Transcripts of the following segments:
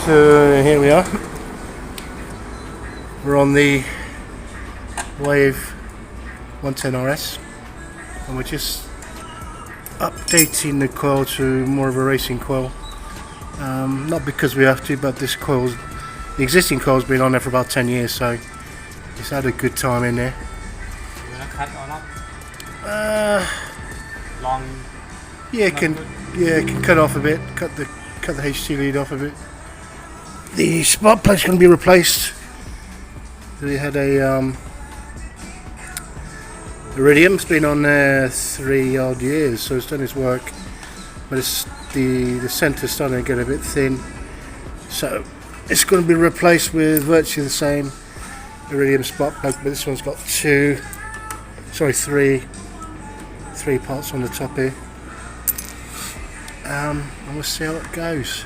So here we are. We're on the Wave 110 RS and we're just updating the coil to more of a racing coil. Not because we have to, but the existing coil's been on there for about 10 years, so it's had a good time in there. You gonna cut or not? Long. Yeah, it can cut off a bit. Cut the HT lead off a bit. The spark plug's going to be replaced. We had a iridium. It's been on there 3 odd years, so it's done its work. But the centre's starting to get a bit thin, so it's going to be replaced with virtually the same iridium spark plug, but this one's got three parts on the top here. And we'll see how it goes.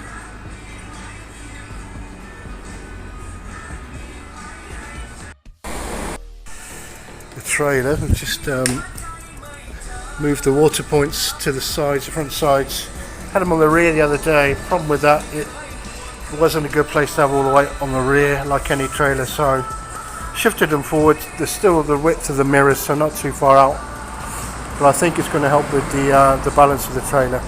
The trailer, we've just moved the water points to the sides, the front sides. Had them on the rear the other day. Problem with that, it wasn't a good place to have all the weight on the rear like any trailer, so shifted them forward. There's still the width of the mirrors, so not too far out, but I think it's going to help with the balance of the trailer.